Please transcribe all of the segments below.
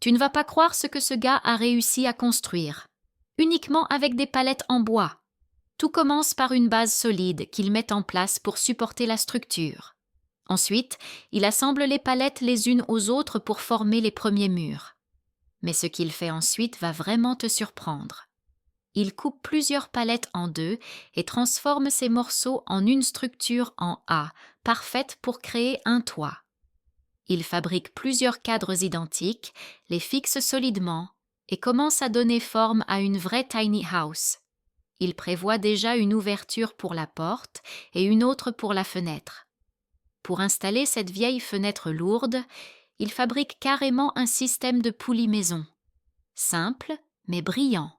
Tu ne vas pas croire ce que ce gars a réussi à construire. Uniquement avec des palettes en bois. Tout commence par une base solide qu'il met en place pour supporter la structure. Ensuite, il assemble les palettes les unes aux autres pour former les premiers murs. Mais ce qu'il fait ensuite va vraiment te surprendre. Il coupe plusieurs palettes en deux et transforme ces morceaux en une structure en A, parfaite pour créer un toit. Il fabrique plusieurs cadres identiques, les fixe solidement et commence à donner forme à une vraie tiny house. Il prévoit déjà une ouverture pour la porte et une autre pour la fenêtre. Pour installer cette vieille fenêtre lourde, il fabrique carrément un système de poulies maison. Simple, mais brillant.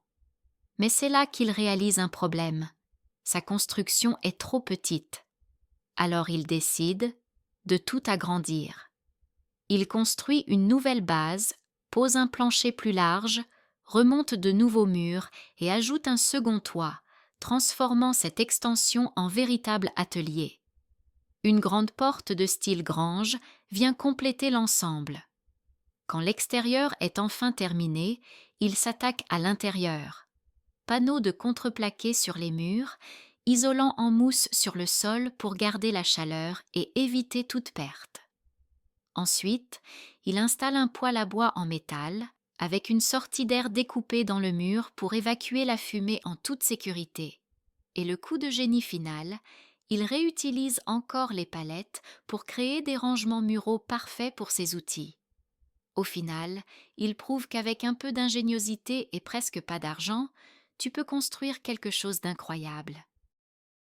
Mais c'est là qu'il réalise un problème. Sa construction est trop petite. Alors il décide de tout agrandir. Il construit une nouvelle base, pose un plancher plus large, remonte de nouveaux murs et ajoute un second toit, transformant cette extension en véritable atelier. Une grande porte de style grange vient compléter l'ensemble. Quand l'extérieur est enfin terminé, il s'attaque à l'intérieur. Panneaux de contreplaqué sur les murs, isolant en mousse sur le sol pour garder la chaleur et éviter toute perte. Ensuite, il installe un poêle à bois en métal, avec une sortie d'air découpée dans le mur pour évacuer la fumée en toute sécurité. Et le coup de génie final, il réutilise encore les palettes pour créer des rangements muraux parfaits pour ses outils. Au final, il prouve qu'avec un peu d'ingéniosité et presque pas d'argent, tu peux construire quelque chose d'incroyable.